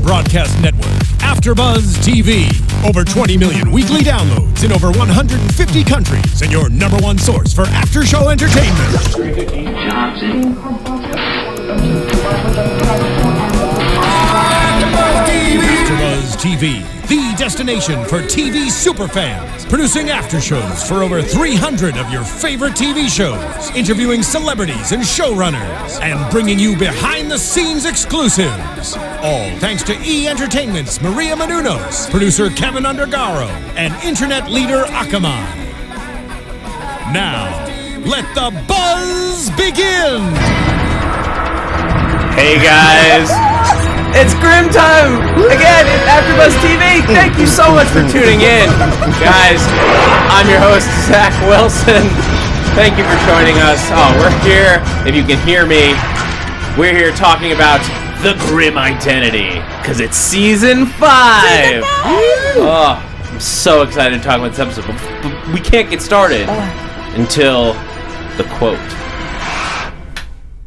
broadcast network, AfterBuzz TV. Over 20 million weekly downloads in over 150 countries, and your number one source for after-show entertainment. AfterBuzz TV, the destination for TV superfans, producing after shows for over 300 of your favorite TV shows, interviewing celebrities and showrunners, and bringing you behind-the-scenes exclusives. All thanks to E! Entertainment's Maria Menounos, producer Kevin Undergaro, and internet leader Akamai. Now, let the buzz begin! Hey guys! It's Grimm time! Again, it's AfterBuzz TV! Thank you so much for tuning in! Guys, I'm your host, Zach Wilson. Thank you for joining us. Oh, we're here, if you can hear me, we're here talking about the Grimm identity, because it's Season 5! Oh, I'm so excited to talk about this episode, but we can't get started until the quote.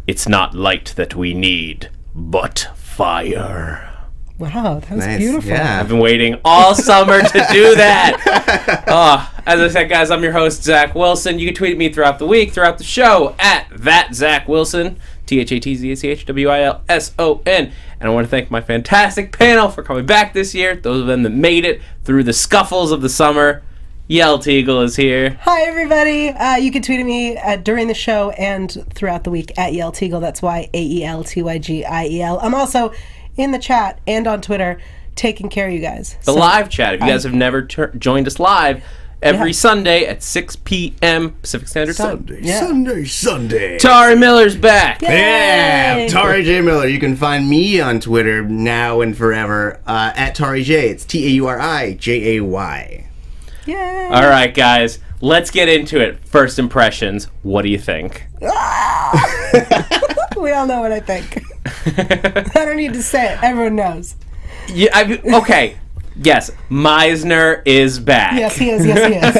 It's not light that we need, but fire. Wow, that was nice. beautiful. Yeah. I've been waiting all summer to do that. As I said, guys, I'm your host, Zach Wilson. You can tweet me throughout the week, throughout the show, at @ZachWilson, ThatzachWilson. And I want to thank my fantastic panel for coming back this year. Those of them that made it through the scuffles of the summer. Yell Teagle is here. Hi, everybody. You can tweet at me during the show and throughout the week at Yell Teagle. That's YAELTYGIEL. I'm also in the chat and on Twitter taking care of you guys. The live chat. If you guys have never joined us live, every Sunday at 6 p.m. Pacific Standard Time. Sunday. Tari Miller's back. Yay! Yeah, Tari J. Miller. You can find me on Twitter now and forever at Tari J. It's TAURIJAY. Yay! All right, guys, let's get into it. First impressions. What do you think? We all know what I think. I don't need to say it. Everyone knows. Yeah. Okay. Yes, Meisner is back. Yes, he is. Yes, he is.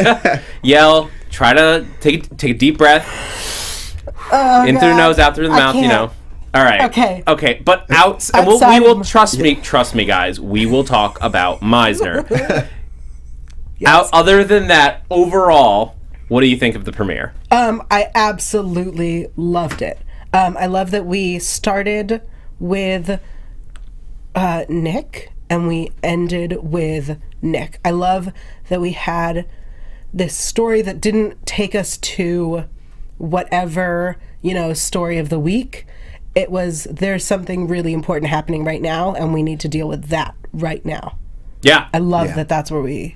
Yell. Try to take a deep breath. In through the nose, out through the mouth. Can't. You know. All right. Okay. But Outside we will trust me, guys. We will talk about Meisner. Yes. Other than that, overall, what do you think of the premiere? I absolutely loved it. I love that we started with Nick and we ended with Nick. I love that we had this story that didn't take us to whatever, story of the week. It was, there's something really important happening right now and we need to deal with that right now. Yeah. I love that that's where we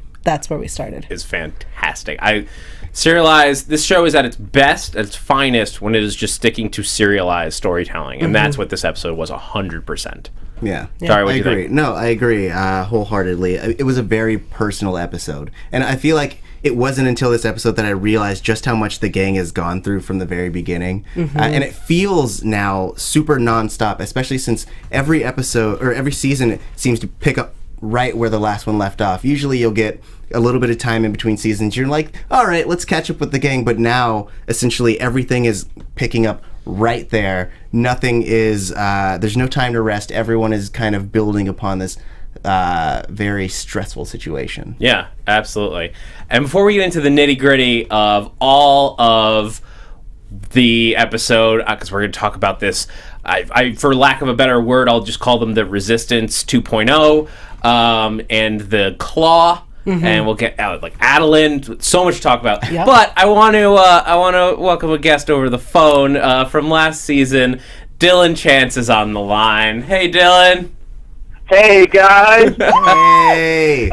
started. Is fantastic. This show is at its best, at its finest, when it is just sticking to serialized storytelling, and that's what this episode was 100%. Yeah. Sorry, what I do you agree. think? No, I agree wholeheartedly. It was a very personal episode, and I feel like it wasn't until this episode that I realized just how much the gang has gone through from the very beginning, and it feels now super nonstop, especially since every episode or every season seems to pick up right where the last one left off. Usually you'll get a little bit of time in between seasons. You're like, all right, let's catch up with the gang. But now, essentially, everything is picking up right there. Nothing is, there's no time to rest. Everyone is kind of building upon this very stressful situation. Yeah, absolutely. And before we get into the nitty-gritty of all of the episode, because we're going to talk about this, I for lack of a better word, I'll just call them the Resistance 2.0 and the Claw. And we'll get like Adeline. So much to talk about. Yep. But I want to welcome a guest over the phone from last season. Dylan Chance is on the line. Hey, Dylan. Hey, guys. Hey!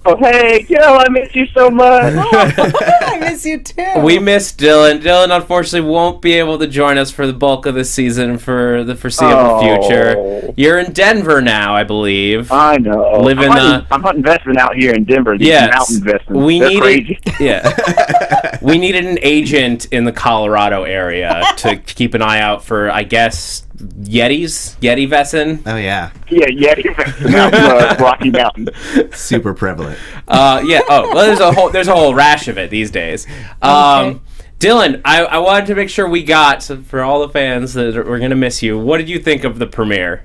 Oh, hey, Gil, I miss you so much. I miss you too. We miss Dylan. Dylan, unfortunately, won't be able to join us for the bulk of the season for the foreseeable future. You're in Denver now, I believe. I know. I'm hunting investment out here in Denver. Mountain investments. They're crazy. Yeah. We needed an agent in the Colorado area to keep an eye out for, I guess, Yeti Vesson. Oh, yeah. Yeah, Yeti Vesson, Rocky Mountain. Super prevalent. Yeah. Oh, well, there's a whole rash of it these days. Dylan, I wanted to make sure we got, so for all the fans that we're going to miss you, what did you think of the premiere?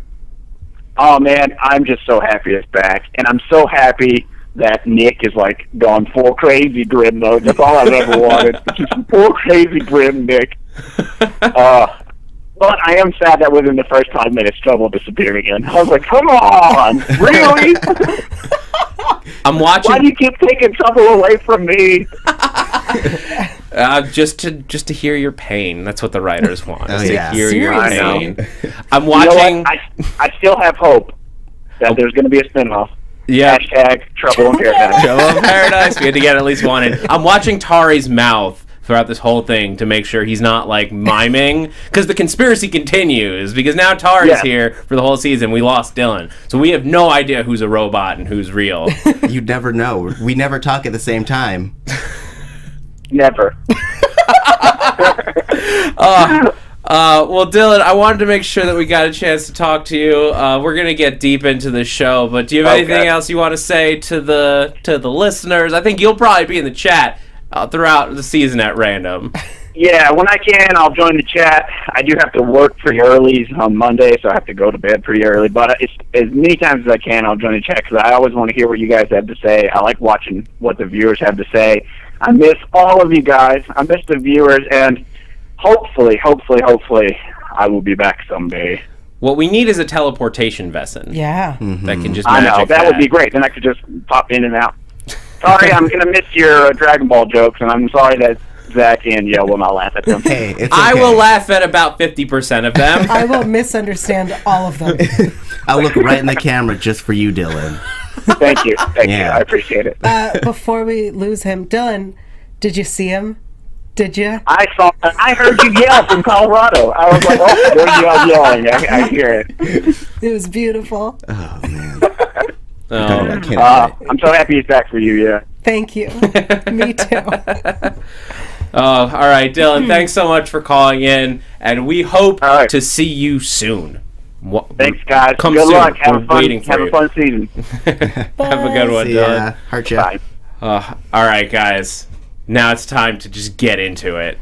Oh, man, I'm just so happy it's back. And I'm so happy that Nick is, like, gone full crazy Grimm mode. That's all I've ever wanted. Just full crazy Grimm Nick. But I am sad that within the first 5 minutes, Trouble disappeared again. I was like, come on, really? I'm watching. Why do you keep taking Trouble away from me? Just to hear your pain. That's what the writers want. Oh, to yeah. hear your Seriously? pain. I'm watching. You know what? I still have hope that there's going to be a spinoff. Yeah. Hashtag Trouble in Paradise. Trouble in Paradise. We had to get at least one in. I'm watching Tari's mouth throughout this whole thing to make sure he's not like miming, because the conspiracy continues, because now Tari's here for the whole season. We lost Dylan, so we have no idea who's a robot and who's real. You'd never know. We never talk at the same time. Never. Well, Dylan, I wanted to make sure that we got a chance to talk to you. We're gonna get deep into the show, but do you have anything else you want to say to the listeners? I think you'll probably be in the chat throughout the season at random. Yeah, when I can, I'll join the chat. I do have to work pretty early on Monday, so I have to go to bed pretty early. But it's, as many times as I can, I'll join the chat, because I always want to hear what you guys have to say. I like watching what the viewers have to say. I miss all of you guys. I miss the viewers, and hopefully, I will be back someday. What we need is a teleportation vessel. Yeah. That can just I magic know, that would be great. Then I could just pop in and out. Sorry, I'm going to miss your Dragon Ball jokes, and I'm sorry that Zach and Yo will not laugh at them. Hey, it's okay. I will laugh at about 50% of them. I will misunderstand all of them. I'll look right in the camera just for you, Dylan. Thank you. I appreciate it. Before we lose him, Dylan, did you see him? Did you? I heard you yell from Colorado. I was like, oh, there's you yelling. I hear it. It was beautiful. Oh, man. I'm so happy he's back for you, yeah. Thank you. Me too. All right, Dylan, thanks so much for calling in, and we hope to see you soon. Thanks, guys. Come Good soon. luck. Have We're a fun season. Have a good one, Dylan. Heart you. Bye. All right, guys. Now it's time to just get into it.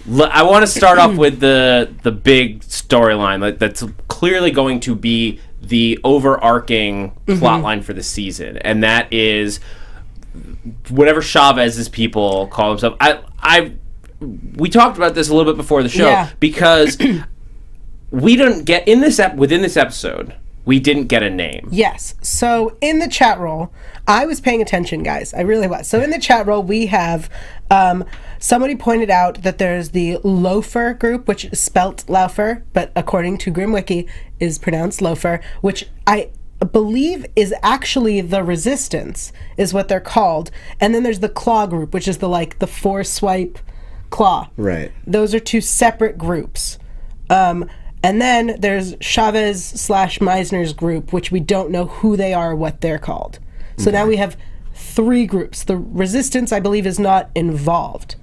I want to start off with the big storyline that's clearly going to be the overarching plot line for the season, and that is whatever Chavez's people call themselves. We talked about this a little bit before the show, because we didn't get within this episode. We didn't get a name. Yes. So in the chat roll, I was paying attention, guys. I really was. So in the chat roll, we have somebody pointed out that there's the Loafer group, which is spelt Laufer, but according to Grimm Wiki is pronounced Loafer, which I believe is actually the Resistance, is what they're called. And then there's the Claw group, which is the 4-swipe claw. Right. Those are two separate groups. And then there's Chavez / Meisner's group, which we don't know who they are or what they're called. So now we have 3 groups. The Resistance, I believe, is not involved.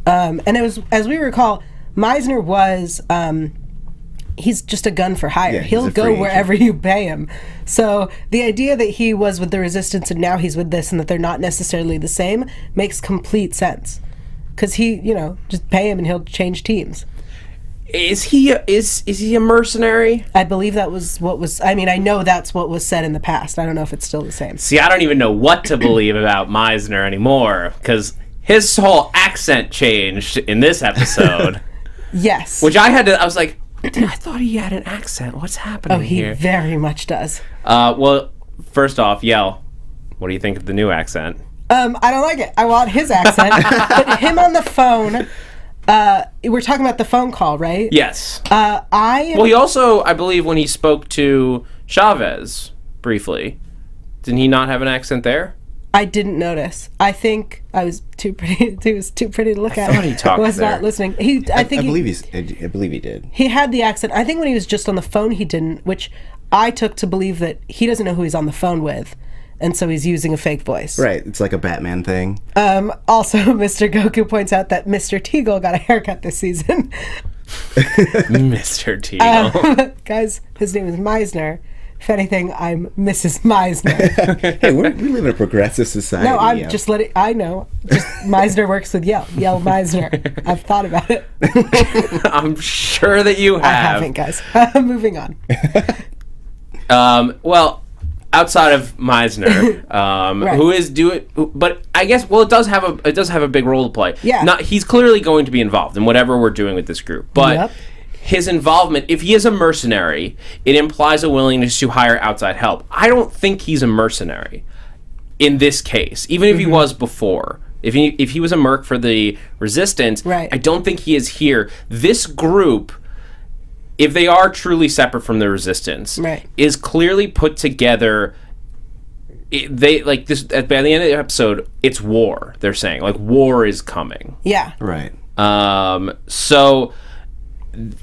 And it was, as we recall, Meisner was, he's just a gun for hire. Yeah, He'll go wherever you pay him. So the idea that he was with the Resistance and now he's with this and that they're not necessarily the same makes complete sense. Because he, just pay him and he'll change teams. Is he a mercenary? I believe that was what was... I mean, I know that's what was said in the past. I don't know if it's still the same. See, I don't even know what to believe about Meisner anymore, because his whole accent changed in this episode. Yes. Which I was like, I thought he had an accent. What's happening here? Oh, he very much does. Well, first off, Yell, what do you think of the new accent? I don't like it. I want his accent. But him on the phone... we're talking about the phone call, right? Yes. Well, he also, I believe, when he spoke to Chavez briefly, didn't he not have an accent there? I didn't notice. I think I was too pretty. He was too pretty to look at. I thought he talked I was there. not listening. I believe he did. He had the accent. I think when he was just on the phone, he didn't, which I took to believe that he doesn't know who he's on the phone with. And so he's using a fake voice. Right. It's like a Batman thing. Also, Mr. Goku points out that Mr. Teagle got a haircut this season. Mr. Teagle. Guys, his name is Meisner. If anything, I'm Mrs. Meisner. Hey, we live in a progressive society. No, I'm just letting... I know. Just Meisner works with Yell. Yell Meisner. I've thought about it. I'm sure that you have. I haven't, guys. Moving on. Well, outside of Meisner, Right. who is but I guess it does have a big role to play. Yeah. He's clearly going to be involved in whatever we're doing with this group, but. Yep. His involvement, if he is a mercenary, it implies a willingness to hire outside help. I don't think he's a mercenary in this case, even if he was before. If he was a merc for the Resistance, right. I don't think he is here. This group, if they are truly separate from the Resistance, right. is clearly put together. They like this by the end of the episode. It's war. They're saying like war is coming. Yeah. Right. So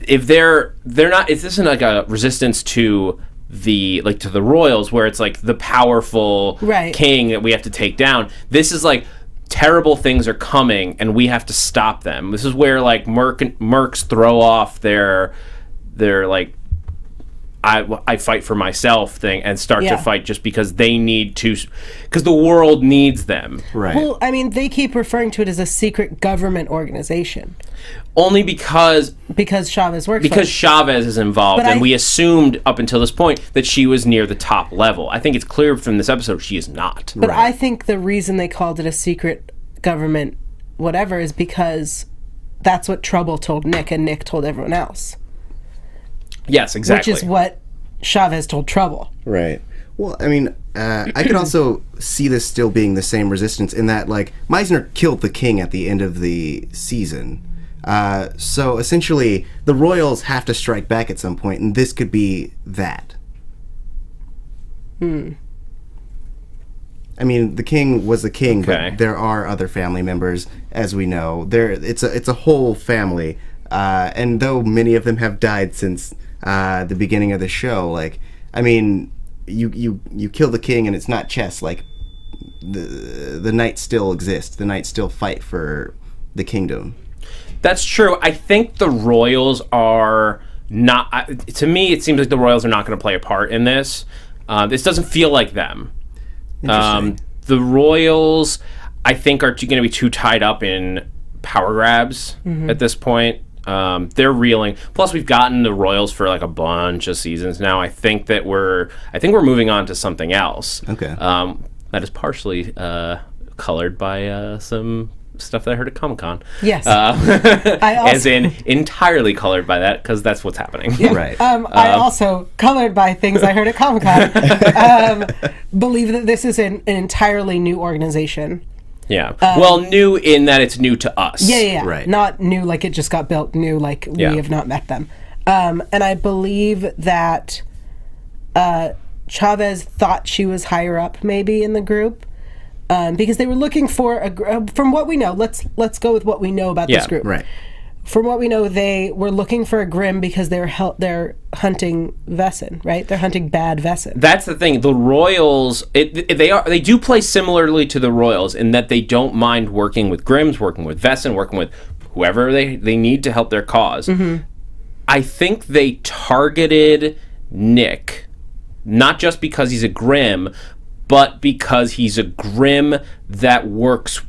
if they're not, if this isn't like a resistance to the royals where it's like the powerful right. king that we have to take down, this is like terrible things are coming and we have to stop them. This is where like mercs throw off their like I fight for myself thing and start to fight just because they need to, because the world needs them. Right. Well, I mean, they keep referring to it as a secret government organization. Only because Chavez works because Chavez is involved, But and we assumed up until this point that she was near the top level. I think it's clear from this episode she is not. But I think the reason they called it a secret government whatever is because that's what Trouble told Nick, and Nick told everyone else. Yes, exactly. Which is what Chavez told Trouble. Right. Well, I mean, I could also see this still being the same resistance in that, like, Meisner killed the king at the end of the season. So essentially, the royals have to strike back at some point, and this could be that. I mean, the king was the king, but there are other family members, as we know. It's a whole family, and though many of them have died since the beginning of the show, like, I mean, you kill the king, and it's not chess. Like, the knights still exist. The knights still fight for the kingdom. That's true. I think the royals are not. To me, it seems like the royals are not going to play a part in this. This doesn't feel like them. The royals, I think, are going to be too tied up in power grabs at this point. They're reeling. Plus, we've gotten the royals for like a bunch of seasons now. I think we're moving on to something else. Okay. That is partially colored by some stuff that I heard at Comic-Con. Yes. As in entirely colored by that, because that's what's happening. Yeah. Right. I also, colored by things I heard at Comic-Con, believe that this is an entirely new organization. Yeah. Well, new in that it's new to us. Yeah. Right. Not new like it just got built, new like we have not met them. And I believe that Chavez thought she was higher up maybe in the group. Because they were looking for from what we know, let's go with what we know about this group. Right. From what we know, they were looking for a Grimm because they're hunting Vesson, right? They're hunting bad Vesson. That's the thing. The royals, they do play similarly to the royals in that they don't mind working with Grimms, working with Vesson, working with whoever they need to help their cause. I think they targeted Nick, not just because he's a Grimm, but because he's a Grimm that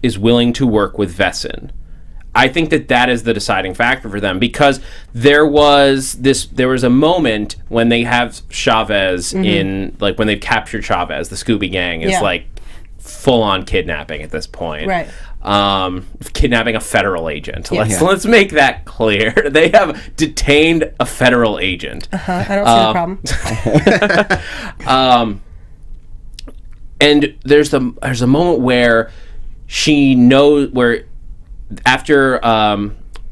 is willing to work with Vesson. I think that is the deciding factor for them, because there was a moment when they have Chavez in, like, when they've captured Chavez, the Scooby Gang is like full on kidnapping at this point. Right. Kidnapping a federal agent. Yeah. Let's make that clear. They have detained a federal agent. I don't see the problem. And there's a moment where she knows, where after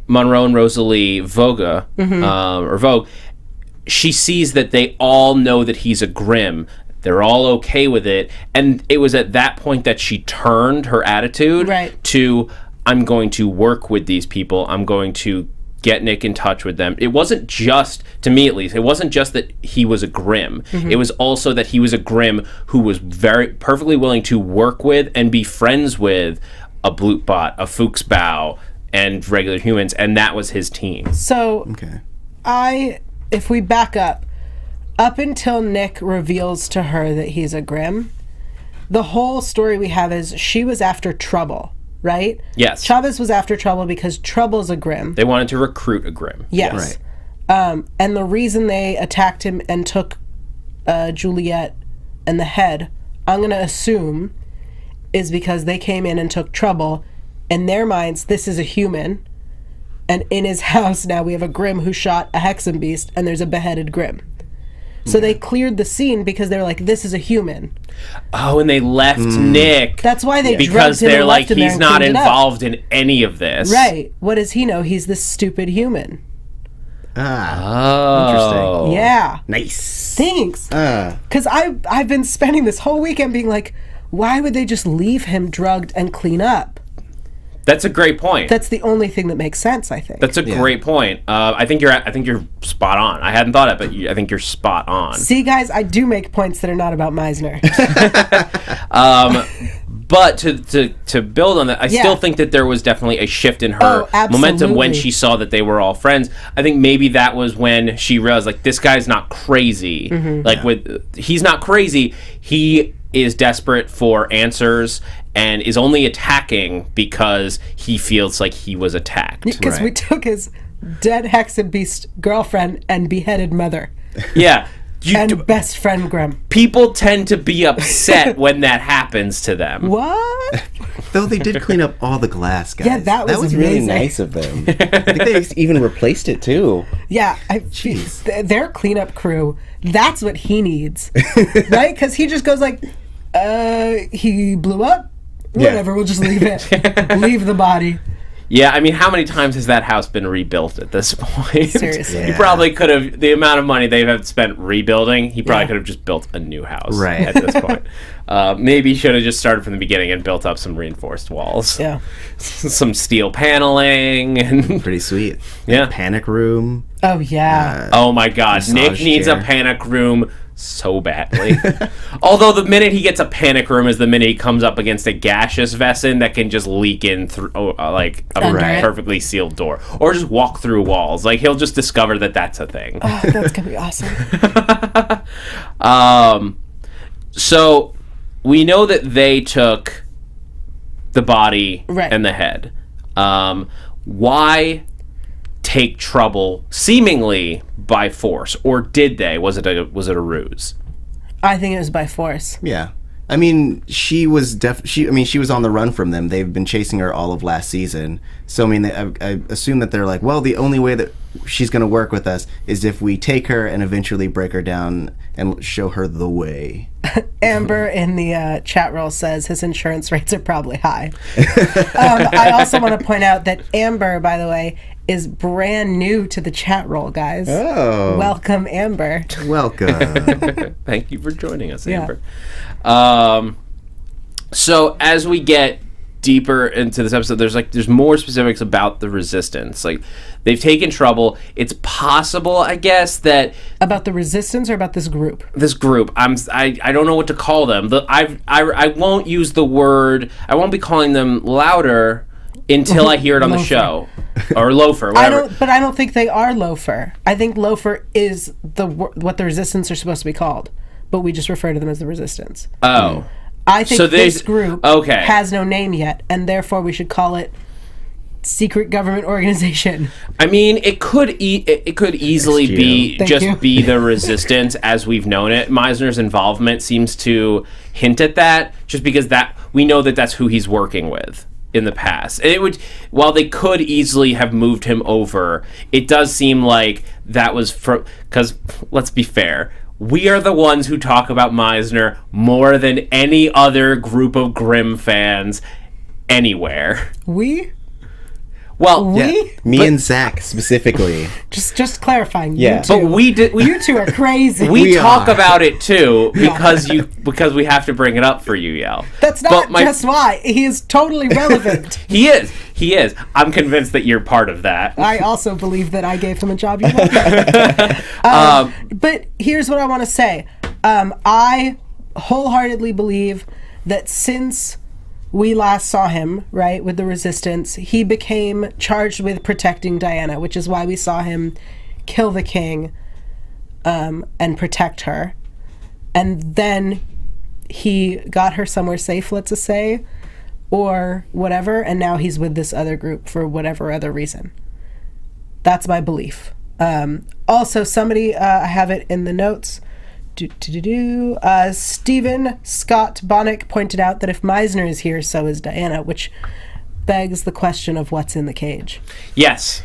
Monroe and Rosalie Vogue, she sees that they all know that he's a Grimm. They're all okay with it. And it was at that point that she turned her attitude to, I'm going to work with these people. I'm going to get Nick in touch with them. It wasn't just, to me at least, it wasn't just that he was a Grimm. It was also that he was a Grimm who was very perfectly willing to work with and be friends with a Blootbot, a Fuchsbau, and regular humans, and that was his team. So, if we back up until Nick reveals to her that he's a Grimm, the whole story we have is she was after Trouble. Right? Yes. Chavez was after Trouble because Trouble's a Grimm. They wanted to recruit a Grimm. Yes. Right. And the reason they attacked him and took Juliet and the head, I'm going to assume is because they came in and took trouble. In their minds, this is a human. And in his house now we have a Grimm who shot a Hexen Beast, and there's a beheaded Grimm. So they cleared the scene because they're like, this is a human. Oh, and they left Nick. That's why they because drugged him they're and like, left him there he's and not cleaned it up. involved in any of this. Right. What does he know? He's this stupid human. Oh. Yeah. Nice. Thanks. Because I've been spending this whole weekend being like, why would they just leave him drugged and clean up? That's a great point. That's the only thing that makes sense, I think. That's a great point. I think you're spot on. I hadn't thought of it, but I think you're spot on. See, guys, I do make points that are not about Meisner. But to build on that, I still think that there was definitely a shift in her momentum when she saw that they were all friends. I think maybe that was when she realized, like, this guy's not crazy. He's not crazy. He is desperate for answers and is only attacking because he feels like he was attacked. Because we took his dead Hexen Beast girlfriend and beheaded mother. Yeah. And best friend Grimm. People tend to be upset when that happens to them. What? Though they did clean up all the glass, guys. Yeah, that was really amazing. nice of them. I think they even replaced it too. Yeah, their cleanup crew, that's what he needs. Right? Because he just goes like, he blew up? Whatever, we'll just leave it. Leave the body. Yeah, I mean, how many times has that house been rebuilt at this point? Seriously. He probably could have, the amount of money they have spent rebuilding, he probably could have just built a new house at this point. Maybe he should have just started from the beginning and built up some reinforced walls. Yeah. Some steel paneling. And pretty sweet. Yeah. Panic room. Oh, yeah. Oh, my God. Nick needs a panic room so badly. Although the minute he gets a panic room is the minute he comes up against a gaseous vessel that can just leak in through like a perfectly sealed door, or just walk through walls. Like, he'll just discover that that's a thing. Oh, that's gonna be awesome. So we know that they took the body and the head. Why take trouble seemingly by force, or did they? Was it a ruse? I think it was by force. Yeah. I mean, she was she was on the run from them. They've been chasing her all of last season. So I mean, I assume that they're like, well, the only way that she's going to work with us is if we take her and eventually break her down and show her the way. Amber in the chat roll says his insurance rates are probably high. I also want to point out that Amber, by the way, is brand new to the chat roll, guys. Oh. Welcome, Amber. Welcome. Thank you for joining us, Amber. So as we get deeper into this episode, there's more specifics about the Resistance. Like, they've taken trouble. It's possible, I guess, that about the Resistance or about this group. I don't know what to call them. I won't use the word. I won't be calling them louder until I hear it on the show, or loafer, whatever. I don't think they are loafer. I think loafer is what the Resistance are supposed to be called, but we just refer to them as the Resistance. Oh. I think this group has no name yet, and therefore we should call it secret government organization. I mean, it could easily be be the Resistance as we've known it. Meisner's involvement seems to hint at that, just because we know that that's who he's working with in the past. And while they could easily have moved him over, it does seem like that was because let's be fair, we are the ones who talk about Meisner more than any other group of Grimm fans anywhere. We? Well, me and Zach specifically. Just clarifying. Yeah, you two. But you two are crazy. We talk about it too because we have to bring it up for you, Yel. That's not just why. He is totally relevant. He is. I'm convinced that you're part of that. I also believe that I gave him a job. But here's what I want to say. I wholeheartedly believe that since we last saw him, right, with the Resistance, he became charged with protecting Diana, which is why we saw him kill the king and protect her. And then he got her somewhere safe, let's just say, or whatever, and now he's with this other group for whatever other reason. That's my belief. Also, somebody, I have it in the notes, Stephen Scott Bonnick pointed out that if Meisner is here, so is Diana, which begs the question of what's in the cage. Yes.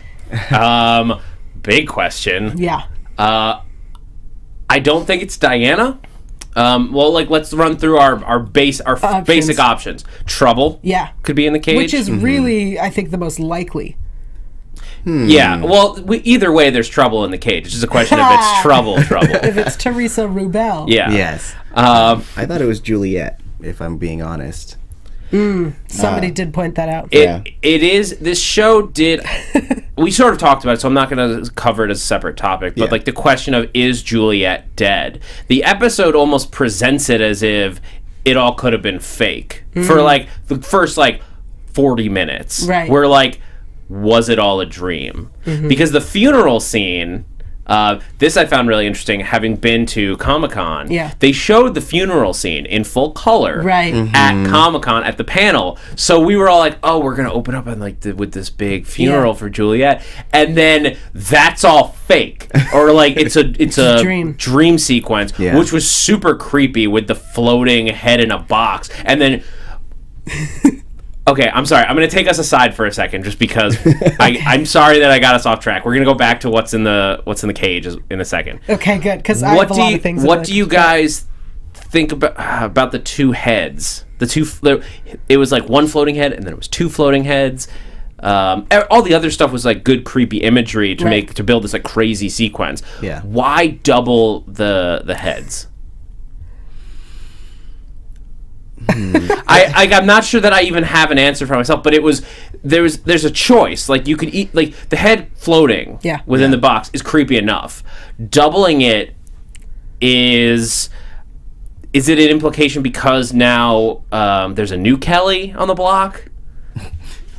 Big question. Yeah. I don't think it's Diana. Let's run through our basic options. Trouble. Yeah. Could be in the cage. Which is really, I think, the most likely. Yeah, well, either way, there's trouble in the cage. It's just a question if it's trouble. If it's Teresa Rubel. Yeah. Yes. I thought it was Juliet, if I'm being honest. Somebody did point that out. It is. This show did. We sort of talked about it, so I'm not going to cover it as a separate topic. But like the question of, is Juliet dead? The episode almost presents it as if it all could have been fake for like the first 40 minutes. Right. Where was it all a dream? Because the funeral scene. This I found really interesting, having been to Comic-Con. Yeah. They showed the funeral scene in full color Right. at Comic-Con at the panel. So we were all like, oh, we're going to open up and with this big funeral for Juliet. And then that's all fake. Or it's a dream sequence, which was super creepy with the floating head in a box. And then... Okay, I'm sorry. I'm going to take us aside for a second, just because I'm sorry that I got us off track. We're going to go back to what's in the cage in a second. Okay, good. Because I have a lot of things. What do you guys think about the two heads? It was one floating head, and then it was two floating heads. All the other stuff was good creepy imagery to build this crazy sequence. Yeah. Why double the heads? I'm not sure that I even have an answer for myself, but there's a choice. You could eat the head floating within the box is creepy enough. Doubling it is it an implication because now there's a new Kelly on the block?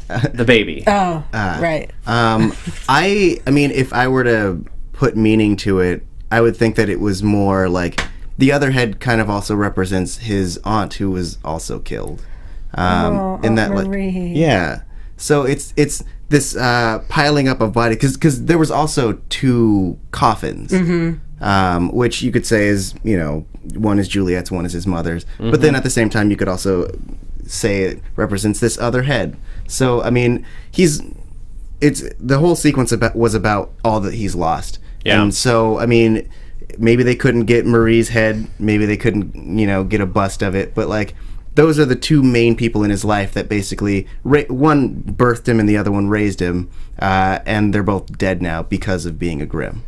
The baby. Oh, right. I mean, if I were to put meaning to it, I would think that it was more the other head kind of also represents his aunt, who was also killed. In Aunt that, Marie. yeah. So it's this piling up of body, because there was also two coffins, which you could say is, one is Juliet's, one is his mother's. But then at the same time, you could also say it represents this other head. So I mean, the whole sequence was about all that he's lost. Yeah. And so I mean, maybe they couldn't get Marie's head, maybe they couldn't, get a bust of it, but those are the two main people in his life that basically one birthed him and the other one raised him, and they're both dead now because of being a Grimm.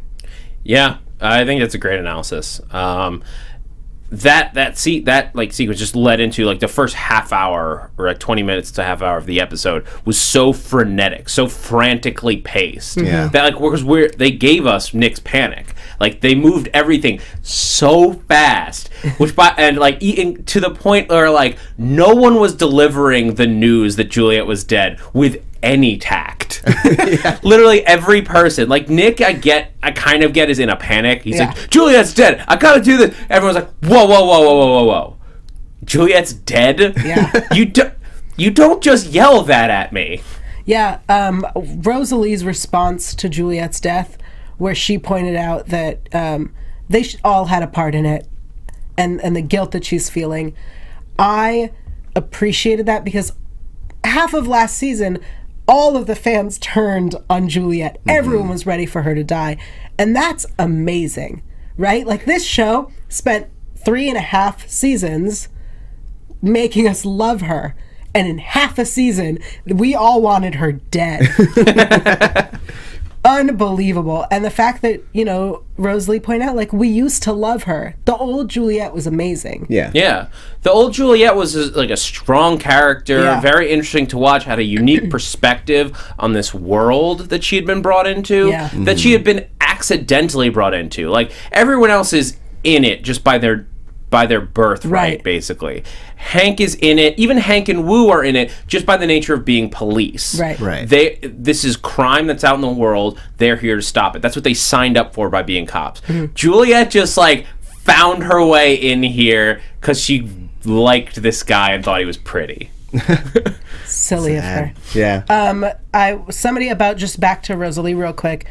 Yeah, I think that's a great analysis. That sequence just led into the first half hour or 20 minutes to half hour of the episode was so frenetic, so frantically paced. Yeah. That because they gave us Nick's panic. They moved everything so fast, eating to the point where no one was delivering the news that Juliet was dead with any tact. Literally every person. Nick, I kind of get is in a panic. He's like, Juliet's dead. I gotta do this. Everyone's like, whoa. Juliet's dead? Yeah. You don't just yell that at me. Yeah. Rosalie's response to Juliet's death, where she pointed out that they all had a part in it, and the guilt that she's feeling. I appreciated that because half of last season, all of the fans turned on Juliet. Everyone was ready for her to die. And that's amazing, right? This show spent 3.5 seasons making us love her. And in half a season, we all wanted her dead. Unbelievable. And the fact that, Rosalie pointed out, we used to love her. The old Juliet was amazing. Yeah. Yeah. The old Juliet was a strong character, very interesting to watch, had a unique perspective on this world that she had been brought into, that she had been accidentally brought into. Everyone else is in it just by their birthright, basically. Hank is in it. Even Hank and Wu are in it just by the nature of being police. Right. This is crime that's out in the world. They're here to stop it. That's what they signed up for by being cops. Juliet just found her way in here because she liked this guy and thought he was pretty. Silly of her. Yeah. Somebody about, just back to Rosalie real quick.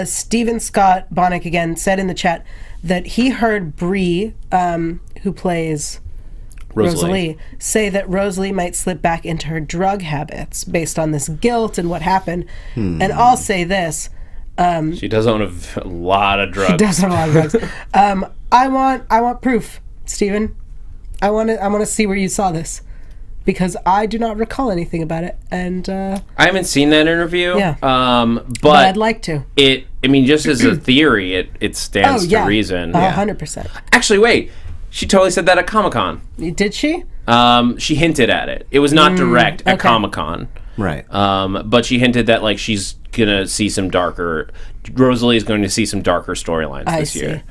Stephen Scott Bonnick again said in the chat that he heard Bree, who plays Rosalie, say that Rosalie might slip back into her drug habits based on this guilt and what happened. And I'll say this. She does own a lot of drugs. She does own a lot of drugs. I want proof, Steven. I want to see where you saw this, because I do not recall anything about it, and I haven't seen that interview. Yeah. But I'd like to. Just as a theory, it stands to reason. 100%. Actually, wait. She totally said that at Comic-Con. Did she? She hinted at it. It was not direct at Comic-Con. Right. But she hinted that like she's gonna see some darker. Rosalie is going to see some darker storylines this year.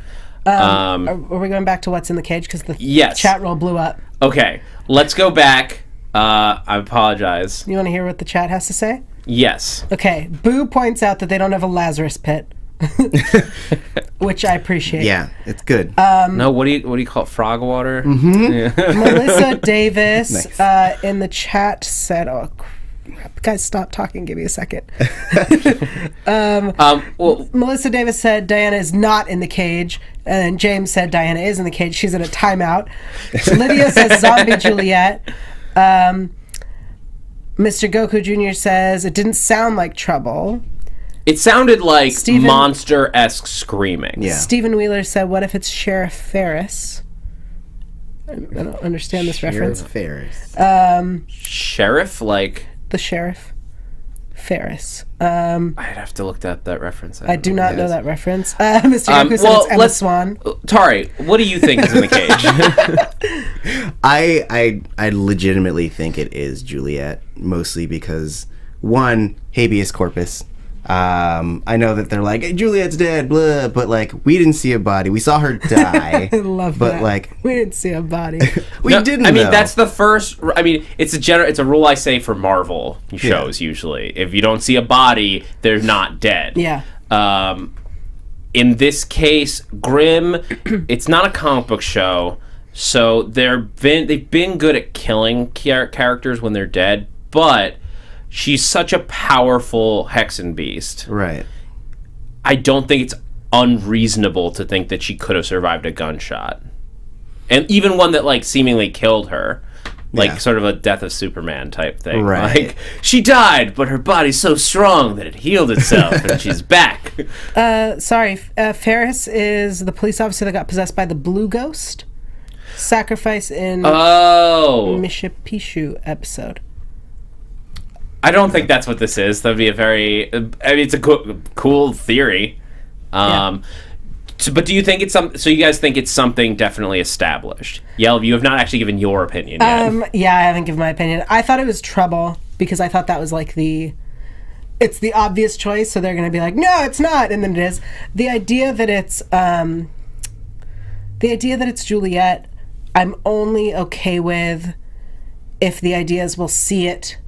Are we going back to what's in the cage? Because the chat roll blew up. Okay, let's go back. I apologize. You want to hear what the chat has to say? Yes. Okay. Boo points out that they don't have a Lazarus pit, which I appreciate. Yeah, it's good. No, what do you call it? Frog water? Mm-hmm. Yeah. Melissa Davis Nice. In the chat said, "Oh, crap. Guys, stop talking. Give me a second." Melissa Davis said Diana is not in the cage, and James said Diana is in the cage. She's in a timeout. Lydia says zombie Juliet. Mr. Goku Jr. says it didn't sound like trouble. It sounded like monster-esque screaming. Yeah. Stephen Wheeler said, "What if it's Sheriff Ferris?" I don't understand this reference. Ferris. Sheriff, like The Sheriff Ferris. I'd have to look at that reference. I do not know that reference. Mr. Goku said it's Emma Swan. Tari, what do you think is in the cage? I legitimately think it is Juliet, mostly because, one, habeas corpus. I know that they're like, hey, Juliet's dead, blah, but like we didn't see a body. We saw her die. I love but that. like we didn't see a body. we didn't. I mean, though. that's the first. I mean, it's a rule I say for Marvel shows. Usually, if you don't see a body, they're not dead. Yeah. In this case, Grimm, it's not a comic book show, so they've been good at killing characters when they're dead, but she's such a powerful Hexen beast. Right. I don't think it's unreasonable to think that she could have survived a gunshot. And even one that, like, seemingly killed her. Like, sort of a Death of Superman type thing. Right. Like, she died, but her body's so strong that it healed itself, and she's back. Ferris is the police officer that got possessed by the Blue Ghost. Sacrifice in Mishipishu episode. I don't think that's what this is. That'd be a very... I mean, it's a cool theory. But do you think it's something... So you guys think it's something definitely established? Yelv, you have not actually given your opinion yet. Yeah, I haven't given my opinion. I thought it was trouble, because I thought that was like it's the obvious choice, so they're going to be like, no, it's not, and then it is. The idea that it's Juliet, I'm only okay with if the idea is we'll see it,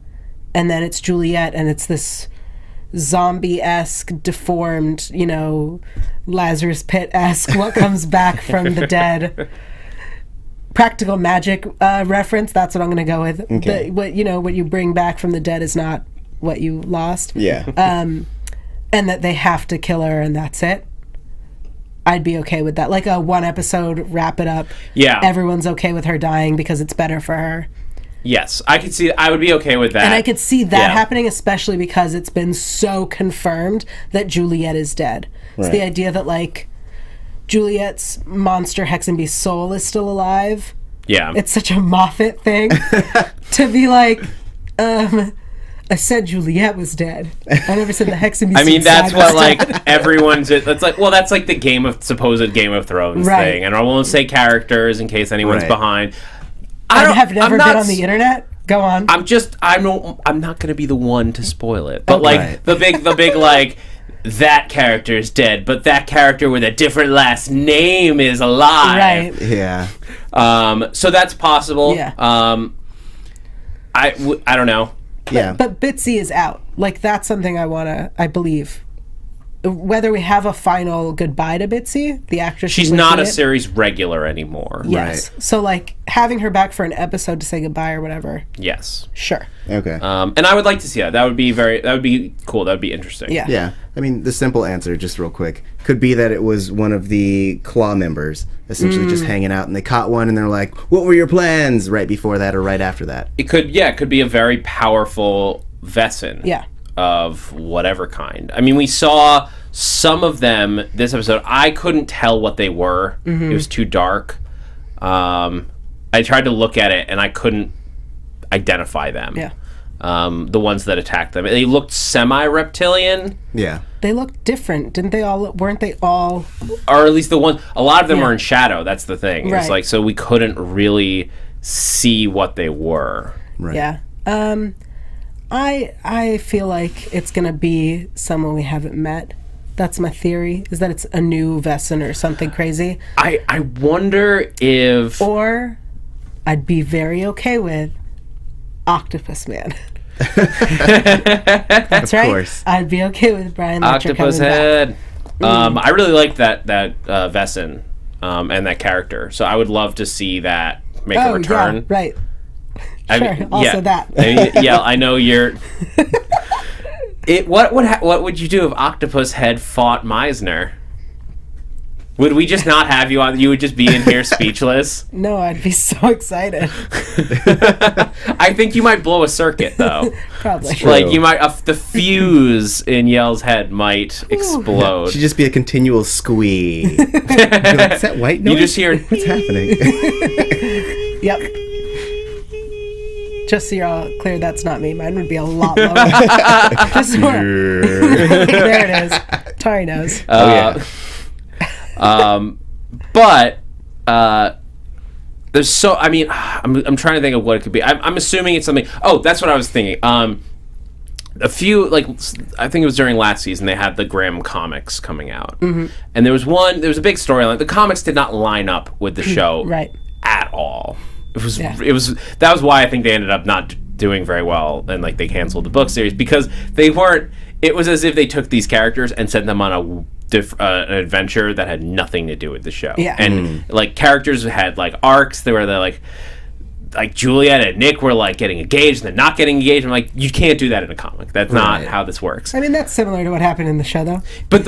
and then it's Juliet, and it's this zombie-esque, deformed, Lazarus Pit-esque, what comes back from the dead. Practical magic reference, that's what I'm going to go with. Okay. What you bring back from the dead is not what you lost. Yeah. And that they have to kill her, and that's it. I'd be okay with that. Like a one episode, wrap it up. Yeah. Everyone's okay with her dying because it's better for her. Yes, I could see... I would be okay with that. And I could see that happening, especially because it's been so confirmed that Juliet is dead. Right. It's the idea that, like, Juliet's monster Hexen Beast soul is still alive. Yeah. It's such a Moffat thing to be like, I said Juliet was dead. I never said the Hexen Beast. I mean, that's what, like, everyone's... That's like the supposed Game of Thrones thing. And I won't say characters in case anyone's behind. I have never been on the internet. Go on. I'm not going to be the one to spoil it. But the big like that character is dead, but that character with a different last name is alive. Right. Yeah. So that's possible. Yeah. I don't know. But Bitsy is out. Like, that's something I believe whether we have a final goodbye to Bitsy, the actress. She's not a series regular anymore. Yes. Right. So, like, having her back for an episode to say goodbye or whatever. Yes. Sure. Okay. And I would like to see that. That would be cool. That would be interesting. Yeah. Yeah. I mean, the simple answer, just real quick, could be that it was one of the Claw members essentially just hanging out, and they caught one, and they're like, "What were your plans?" right before that or right after that. It could be a very powerful Vessin. Yeah. Of whatever kind. I mean, we saw some of them this episode. I couldn't tell what they were. It was too dark. I tried to look at it and I couldn't identify them. Yeah. The ones that attacked them. They looked semi-reptilian. Yeah. They looked different, didn't they all? Weren't they all? Or at least the ones. A lot of them were in shadow. That's the thing. Right. It's like, so we couldn't really see what they were. Right. Yeah. I feel like it's gonna be someone we haven't met. That's my theory. Is that it's a new Vessin or something crazy. I wonder if. Or I'd be very okay with Octopus Man. That's right. Course. I'd be okay with Brian Lecter Octopus coming Head. back. I really like that Vessin and that character. So I would love to see that make a return. Yeah, right. I Sure. mean, Also that. I mean, yeah, I know you're. What would you do if Octopus Head fought Meisner? Would we just not have you on? You would just be in here speechless. No, I'd be so excited. I think you might blow a circuit, though. Probably. Like you might, the fuse in Yell's head might explode. Should just be a continual squeak. Like, is that white noise? You just hear. What's happening? Yep. Just so you're all clear, that's not me. Mine would be a lot lower. Just so there it is. Tari knows. But there's so. I mean, I'm trying to think of what it could be. I'm assuming it's something. Oh, that's what I was thinking. A few, like, I think it was during last season, they had the Grimm comics coming out, and there was a big storyline. The comics did not line up with the show Right. at all. That was why I think they ended up not doing very well, and like they canceled the book series because they weren't. It was as if they took these characters and sent them on an adventure that had nothing to do with the show. Yeah. And like characters had like arcs. They were like Juliet and Nick were like getting engaged and then not getting engaged. I'm like, you can't do that in a comic. That's not how this works. I mean, that's similar to what happened in the show, though. But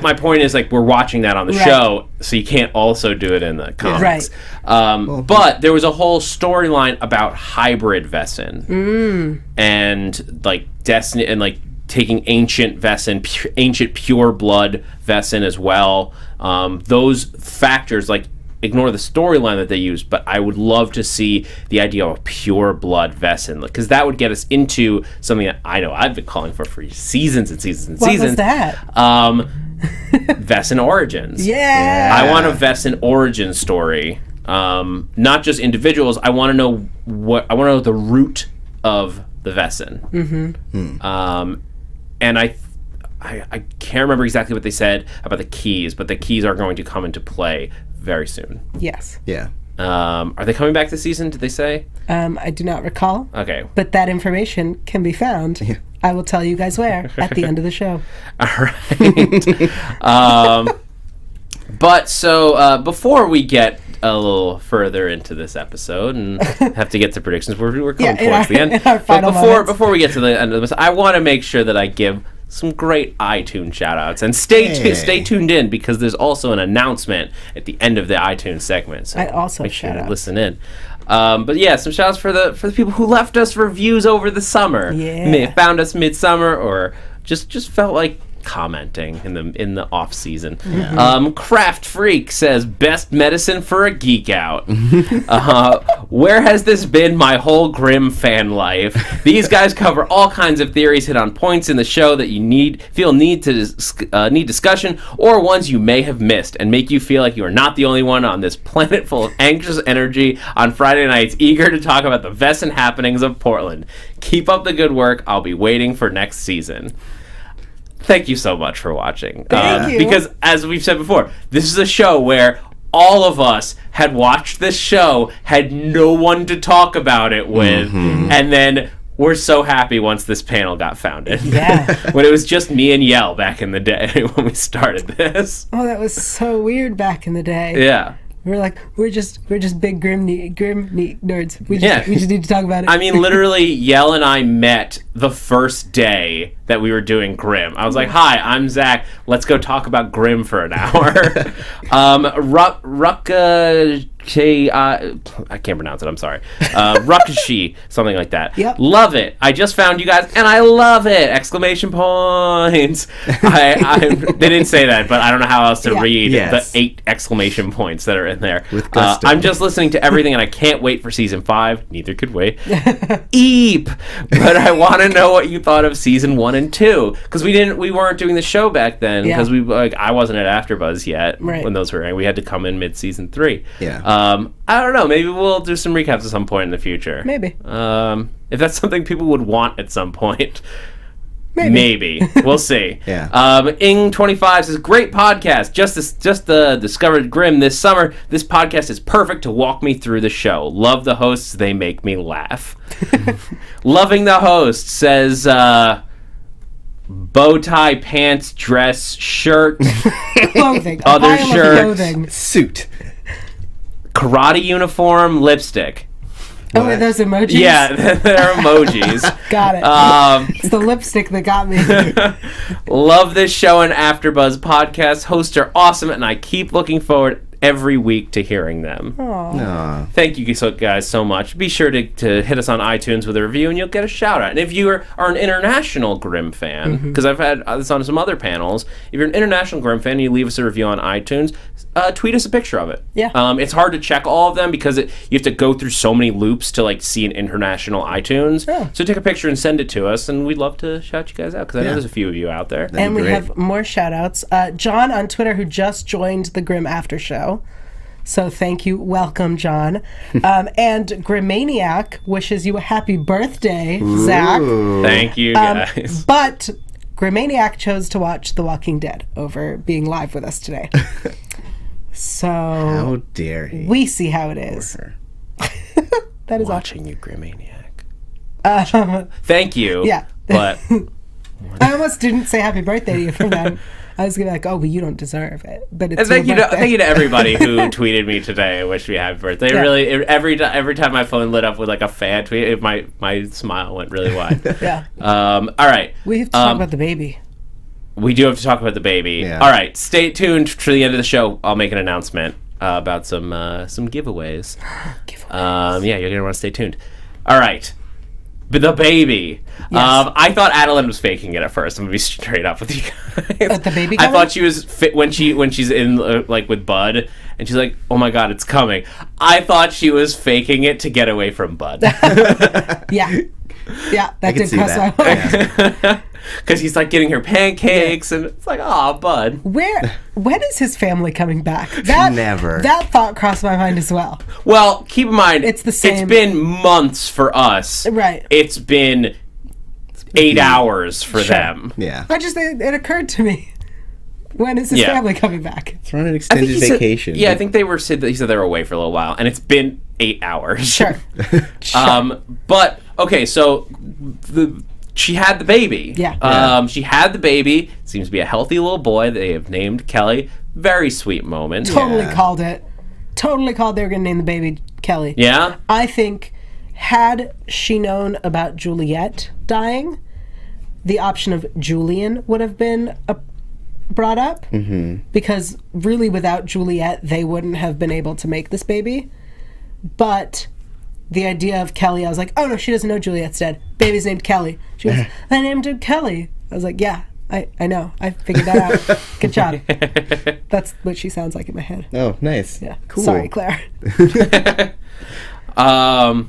my point is, like, we're watching that on the show, so you can't also do it in the comics. Right. But there was a whole storyline about hybrid Vessin and like Destiny and like taking ancient Vessin, ancient pure blood Vessin as well. Those factors, like, ignore the storyline that they use, but I would love to see the idea of a pure blood Vessin, because that would get us into something that I know I've been calling for seasons and seasons and seasons. What was that? Vessin origins. Yeah. I want a Vessin origin story. Not just individuals. I want to know the root of the Vessin. And I can't remember exactly what they said about the keys, but the keys are going to come into play very soon. Yes. Yeah. Are they coming back this season? Did they say? I do not recall. Okay. But that information can be found. Yeah. I will tell you guys where at the end of the show. All right. But so before we get a little further into this episode and have to get to predictions, we're coming towards the end. But before we get to the end of this, I want to make sure that I give some great iTunes shout-outs. And stay tuned in, because there's also an announcement at the end of the iTunes segment. So I also make sure to shout-outs. listen in. But yeah, some shout-outs for the people who left us reviews over the summer. Yeah. Found us midsummer or just felt like commenting in the off season. Craft Freak says, best medicine for a geek out. Where has this been my whole Grimm fan life? These guys cover all kinds of theories, hit on points in the show that you need discussion, or ones you may have missed, and make you feel like you are not the only one on this planet full of anxious energy on Friday nights, eager to talk about the Vessin happenings of Portland. Keep up the good work. I'll be waiting for next season. Thank you so much for watching. Thank you. Because, as we've said before, this is a show where all of us had watched this show, had no one to talk about it with, and then were so happy once this panel got founded. Yeah. When it was just me and Yell back in the day when we started this. Oh, that was so weird back in the day. Yeah. We were like, we're just big Grimm nerds. We just need to talk about it. I mean, literally, Yell and I met the first day that we were doing Grimm. I was like, "Hi, I'm Zach. Let's go talk about Grimm for an hour." I can't pronounce it. I'm sorry. Rukashi, something like that. Yep. Love it. I just found you guys, and I love it! Exclamation points. They didn't say that, but I don't know how else to read the 8 exclamation points that are in there. With gusto. I'm just listening to everything, and I can't wait for season 5. Neither could wait. Eep! But I want to know what you thought of season 1 and 2, because we weren't doing the show back then, because I wasn't at AfterBuzz yet when those were airing. We had to come in mid season 3. Yeah. I don't know. Maybe we'll do some recaps at some point in the future. Maybe. If that's something people would want at some point. Maybe. We'll see. Yeah. Ing25 says, great podcast. Just discovered Grimm this summer. This podcast is perfect to walk me through the show. Love the hosts. They make me laugh. Loving the host says, bow tie, pants, dress, shirt, Clothing. other shirt, Clothing. Suit. karate uniform, lipstick. Oh, are those emojis? Yeah, they're emojis. Got it. It's the lipstick that got me. Love this show and AfterBuzz podcast. Hosts are awesome, and I keep looking forward every week to hearing them. Aww. Thank you guys so much. Be sure to hit us on iTunes with a review, and you'll get a shout out. And if you are an international Grimm fan, because I've had this on some other panels, if you're an international Grimm fan and you leave us a review on iTunes, tweet us a picture of it. Yeah. It's hard to check all of them because you have to go through so many loops to see an international iTunes. Yeah. So take a picture and send it to us, and we'd love to shout you guys out because I know there's a few of you out there. And we have more shout outs. John on Twitter, who just joined the Grimm After Show. So thank you. Welcome, John. And Grimmaniac wishes you a happy birthday, Zach. Thank you, guys. But Grimmaniac chose to watch The Walking Dead over being live with us today. So How dare he? we see how it is. That is Watching you, Grimmaniac. awesome. Thank you. Yeah. But I almost didn't say happy birthday to you for them. I was gonna be like, oh, well, you don't deserve it. But it's and thank your you birthday. to everybody who tweeted me today and wished me a happy birthday. Yeah. Really, every time my phone lit up with a fan tweet, my smile went really wide. Yeah. All right. We have to talk about the baby. We do have to talk about the baby. Yeah. All right. Stay tuned for the end of the show. I'll make an announcement about some giveaways. Yeah, you're gonna want to stay tuned. All right. But the baby. Yes. I thought Adeline was faking it at first. I'm gonna be straight up with you guys. The baby I coming? thought she was fit when she's in with Bud, and she's like, "Oh my God, it's coming." I thought she was faking it to get away from Bud. Yeah, that did see cross my that. mind. Because he's getting her pancakes, and it's like, "Oh, Bud." When is his family coming back? Never. That thought crossed my mind as well. Well, keep in mind, It's the same- It's been months for us. Right. It's been 8 hours for Sure. them. Yeah. It occurred to me. When is his Yeah. family coming back? It's on an I think extended he said- vacation. I think he said they were away for a little while, and it's been 8 hours. Sure. But okay, so she had the baby. Yeah. She had the baby. Seems to be a healthy little boy. They have named Kelly. Very sweet moment. Totally called it. Totally called they were going to name the baby Kelly. Yeah. I think had she known about Juliet dying, the option of Julian would have been brought up. Mm-hmm. Because really without Juliet, they wouldn't have been able to make this baby. But the idea of Kelly, I was like, oh no, she doesn't know Juliet's dead. Baby's named Kelly. She goes, I named him Kelly. I was like, yeah, I know. I figured that out. Good job. That's what she sounds like in my head. Oh, nice. Yeah. Cool. Sorry, Claire. I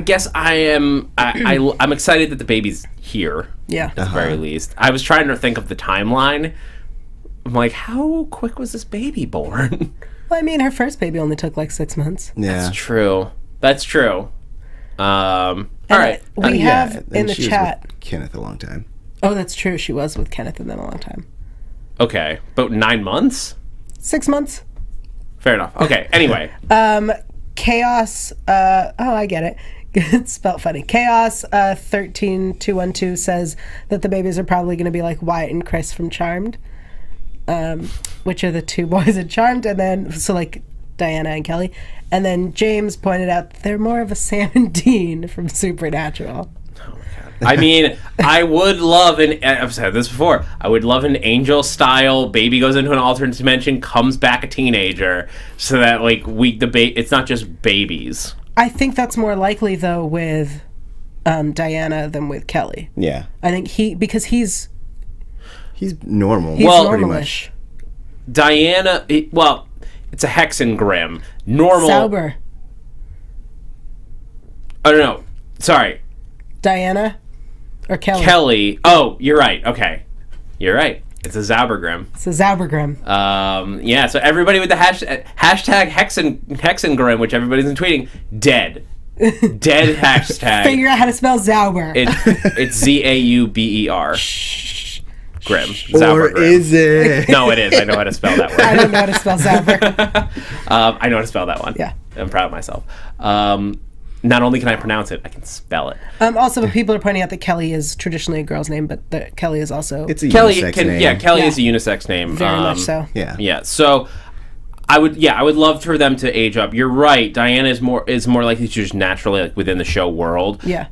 guess I'm excited that the baby's here. Yeah. At the very least. I was trying to think of the timeline. I'm like, how quick was this baby born? Well, I mean, her first baby only took 6 months. Yeah. That's true. All right. We have and in the she was chat. with Kenneth a long time. Oh, that's true. She was with Kenneth and then a long time. Okay. But 9 months? 6 months. Fair enough. Okay. Anyway. Chaos. I get it. it's spelled funny. Chaos 13212 says that the babies are probably going to be like Wyatt and Chris from Charmed, which are the two boys in Charmed, and then so like Diana and Kelly. And then James pointed out that they're more of a Sam and Dean from Supernatural. I mean, I would love I've said this before, I would love an Angel style baby goes into an alternate dimension, comes back a teenager, so that like it's not just babies. I think that's more likely though with Diana than with Kelly. Yeah. I think because he's normal. He's Well, normalish. Diana, it's a Hex and Grimm. Normal. Sauber. I don't know. Sorry. Diana or Kelly? Kelly. Oh, you're right. Okay. You're right. It's a Zaubergrim. It's a Zaubergrim. Yeah, so everybody with the hashtag Hexengrim, which everybody's been tweeting, dead. Dead hashtag. Figure out how to spell Zauber. It's Zauber. Grimm. Or Zaubergrim. is it? No, it is. I know how to spell that word. I don't know how to spell Zauber. I know how to spell that one. Yeah. I'm proud of myself. Not only can I pronounce it, I can spell it. Also, but people are pointing out that Kelly is traditionally a girl's name, but Kelly is also... It's a Kelly unisex name. Yeah, Kelly is a unisex name. Very much so. Yeah. Yeah. So I would love for them to age up. You're right. Diana is more likely to just naturally like within the show world. Yeah.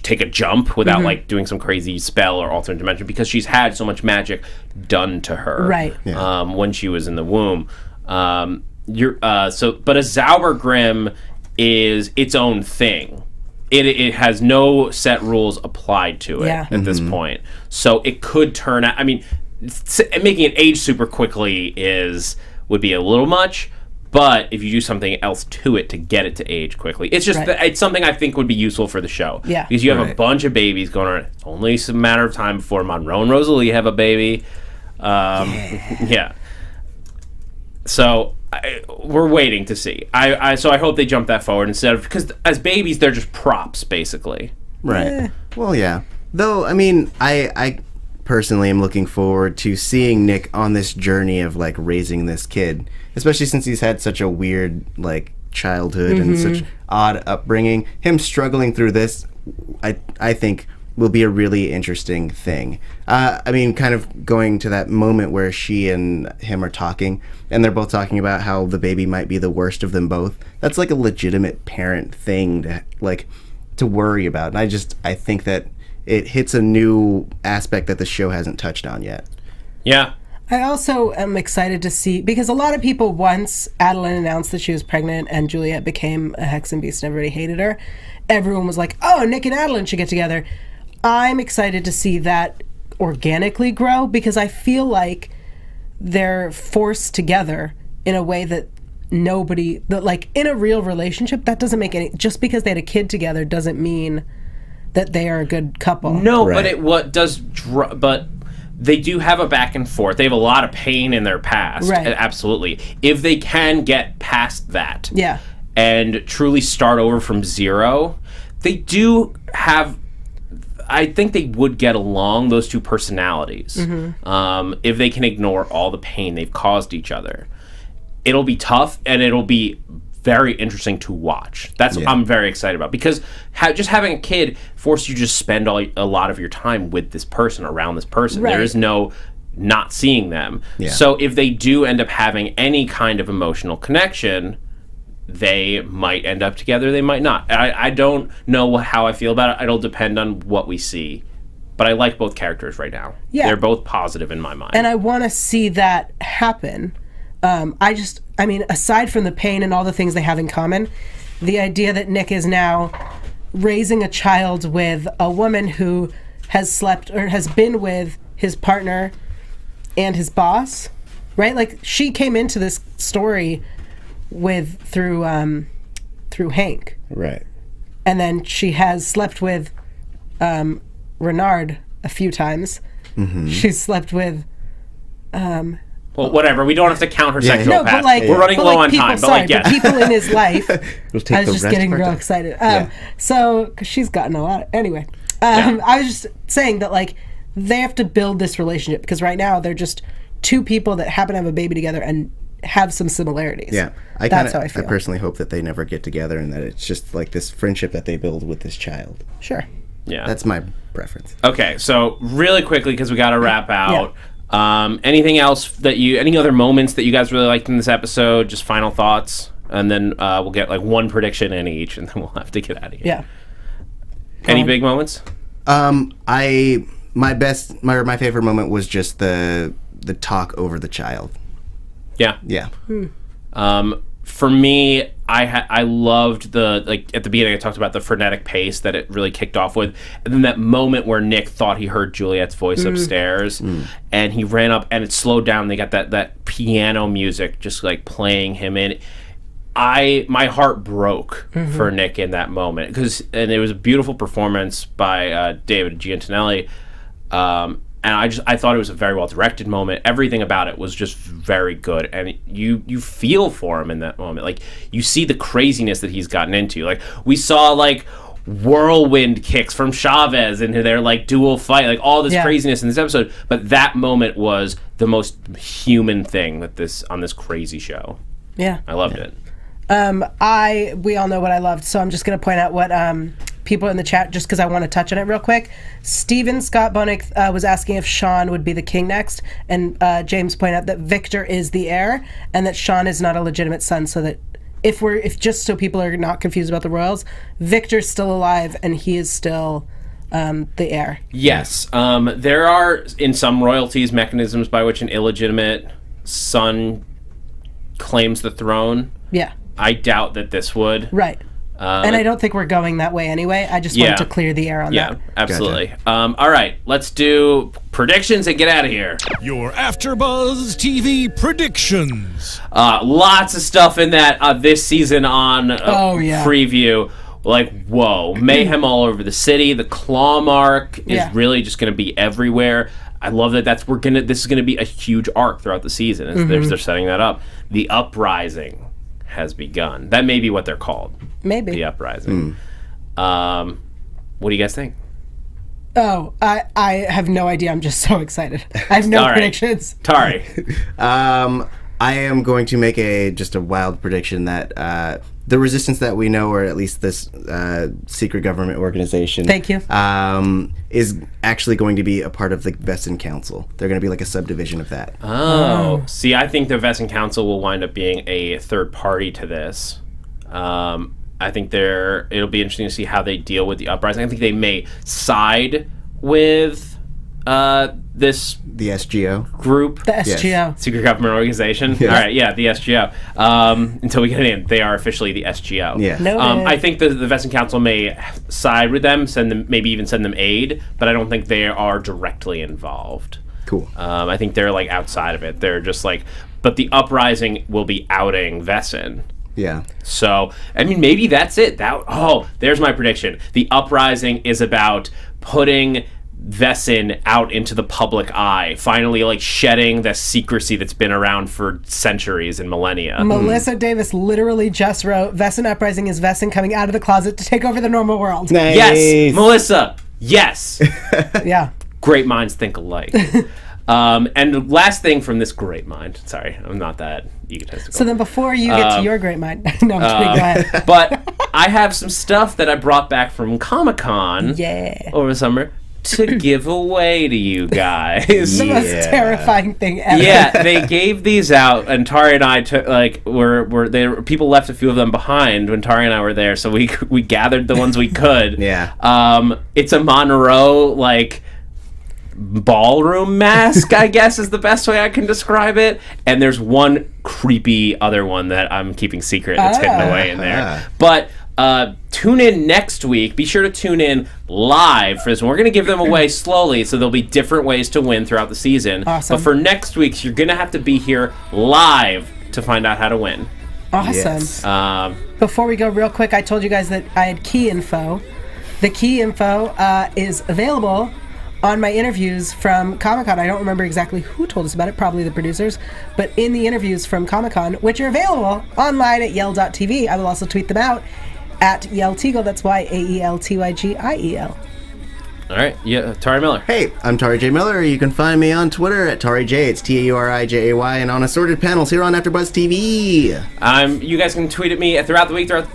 Take a jump without like doing some crazy spell or alternate dimension because she's had so much magic done to her. Right. Yeah. When she was in the womb. But a Zaubergrim is its own thing. It has no set rules applied to it at this point. So it could turn out... I mean, making it age super quickly would be a little much, but if you do something else to it to get it to age quickly, it's just it's something I think would be useful for the show. Yeah. Because you have a bunch of babies going on. It's only a matter of time before Monroe and Rosalie have a baby. Yeah. So... we're waiting to see. So I hope they jump that forward instead of... Because as babies, they're just props, basically. Right. Well, yeah. Though, I mean, I personally am looking forward to seeing Nick on this journey of, like, raising this kid. Especially since he's had such a weird, like, childhood and such odd upbringing. Him struggling through this, I think... will be a really interesting thing. I mean, kind of going to that moment where she and him are talking, and they're both talking about how the baby might be the worst of them both. That's like a legitimate parent thing to worry about. And I think that it hits a new aspect that the show hasn't touched on yet. Yeah. I also am excited to see, because a lot of people, once Adeline announced that she was pregnant and Juliet became a Hex and Beast and everybody hated her, everyone was like, oh, Nick and Adeline should get together. I'm excited to see that organically grow because I feel like they're forced together in a way that like in a real relationship, that doesn't make any... Just because they had a kid together doesn't mean that they are a good couple. No, Right. but they do have a back and forth. They have a lot of pain in their past. Right. Absolutely. If they can get past that Yeah. and truly start over from zero, they do have... I think they would get along, those two personalities, if they can ignore all the pain they've caused each other. It'll be tough, and it'll be very interesting to watch. That's what I'm very excited about, because just having a kid forces you to just spend a lot of your time with this person, around this person. Right. There is no not seeing them. Yeah. So if they do end up having any kind of emotional connection... they might end up together, they might not. I don't know how I feel about it. It'll depend on what we see. But I like both characters right now. Yeah. They're both positive in my mind. And I want to see that happen. I mean, aside from the pain and all the things they have in common, the idea that Nick is now raising a child with a woman who has slept or has been with his partner and his boss, right? Like, she came into this story through Hank, Right. and then she has slept with Renard a few times. She's slept with well, whatever. We don't have to count her sexual no, past. but like We're running but low like on people, time. But sorry, like, yes. but people in his life. We'll take I was the just rest getting of our real time. excited. Yeah. So, because she's gotten a lot. Anyway, I was just saying that like they have to build this relationship because right now they're just two people that happen to have a baby together, and have some similarities. Yeah. That's how I feel. I personally hope that they never get together and that it's just like this friendship that they build with this child. Sure. Yeah. That's my preference. Okay, so really quickly, because we got to wrap out. Anything else any other moments that you guys really liked in this episode? Just final thoughts, and then we'll get like one prediction in each, and then we'll have to get out of here. Yeah. Any big moments? My favorite moment was just the talk over the child. Yeah. Yeah. For me, I loved at the beginning I talked about the frenetic pace that it really kicked off with, and then that moment where Nick thought he heard Juliet's voice upstairs, and he ran up and it slowed down. They got that piano music just like playing him in. My heart broke for Nick in that moment and it was a beautiful performance by David Giantinelli. And I thought it was a very well directed moment. Everything about it was just very good, and you feel for him in that moment. Like you see the craziness that he's gotten into. Like we saw like whirlwind kicks from Chavez into their like dual fight, like all this craziness in this episode. But that moment was the most human thing on this crazy show. Yeah, I loved it. We all know what I loved, so I'm just going to point out what people in the chat, just because I want to touch on it real quick. Stephen Scott Bonick was asking if Sean would be the king next, and James pointed out that Victor is the heir, and that Sean is not a legitimate son. So that if just so people are not confused about the royals, Victor's still alive, and he is still the heir. Yes, there are in some royalties mechanisms by which an illegitimate son claims the throne. Yeah. I doubt that this would. Right. And I don't think we're going that way anyway. I just wanted to clear the air on that. Yeah, absolutely. Gotcha. All right, let's do predictions and get out of here. Your AfterBuzz TV predictions. Lots of stuff in that this season on preview. Like, whoa, mayhem all over the city. The claw mark is really just going to be everywhere. I love that this is going to be a huge arc throughout the season. They're setting that up. The uprising has begun. That may be what they're called. Maybe. The uprising. What do you guys think? Oh, I have no idea. I'm just so excited. I have no predictions. Tari. I am going to make just a wild prediction that the resistance that we know, or at least this secret government organization, thank you, is actually going to be a part of the Vesson Council. They're going to be like a subdivision of that. Oh. See, I think the Vesson Council will wind up being a third party to this. I think it'll be interesting to see how they deal with the uprising. I think they may side with the SGO group. The SGO. Yes. Secret Government Organization. Yes. All right, the SGO. Until we get a name, they are officially the SGO. Yeah. I think the Vesson Council may side with them, maybe even send them aid, but I don't think they are directly involved. Cool. I think they're like outside of it. They're just like, but the uprising will be outing Vesson. Yeah. So, I mean, maybe that's it. There's my prediction. The uprising is about putting Vesson out into the public eye, finally like shedding the secrecy that's been around for centuries and millennia. Melissa Davis literally just wrote, Vesson uprising is Vesson coming out of the closet to take over the normal world. Nice. Yes, Melissa. Yes. Yeah. Great minds think alike. And the last thing from this great mind. Sorry, I'm not that egotistical. So then before you get to your great mind. No, I'm kidding. Go ahead. But I have some stuff that I brought back from Comic-Con over the summer to give away to you guys. The most terrifying thing ever. Yeah, they gave these out, and Tari and I took people left a few of them behind when Tari and I were there, so we gathered the ones we could. Yeah. It's a Monroe ballroom mask, I guess is the best way I can describe it. And there's one creepy other one that I'm keeping secret that's hidden away in there. But tune in next week. Be sure to tune in live for this one. We're going to give them away slowly, so there'll be different ways to win throughout the season. Awesome. But for next week's, you're going to have to be here live to find out how to win. Awesome. Yes. Before we go, real quick, I told you guys that I had key info. The key info is available on my interviews from Comic-Con. I don't remember exactly who told us about it, probably the producers, but in the interviews from Comic-Con, which are available online at yell.tv, I will also tweet them out at YellTeagle. That's YAELTYGIEL. All right, yeah, Tari Miller. Hey, I'm Tari J. Miller. You can find me on Twitter at Tari J. It's TAURIJAY, and on assorted panels here on AfterBuzz TV. You guys can tweet at me throughout the week at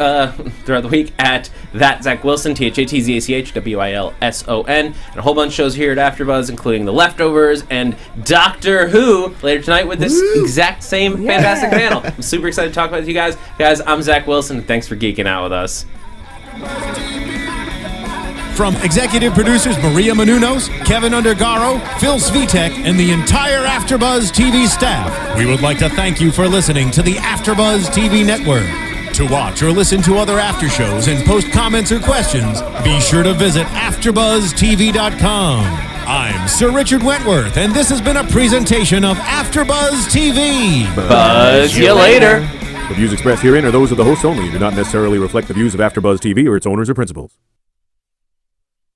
that Zach Wilson, THATZACHWILSON, and a whole bunch of shows here at AfterBuzz, including The Leftovers and Doctor Who later tonight with this exact same fantastic panel. I'm super excited to talk about it with you guys. Guys, I'm Zach Wilson. Thanks for geeking out with us. From executive producers Maria Menounos, Kevin Undergaro, Phil Svitek, and the entire AfterBuzz TV staff, we would like to thank you for listening to the AfterBuzz TV network. To watch or listen to other after shows and post comments or questions, be sure to visit AfterBuzzTV.com. I'm Sir Richard Wentworth, and this has been a presentation of AfterBuzz TV. Buzz you later. The views expressed herein are those of the hosts only and do not necessarily reflect the views of AfterBuzz TV or its owners or principals.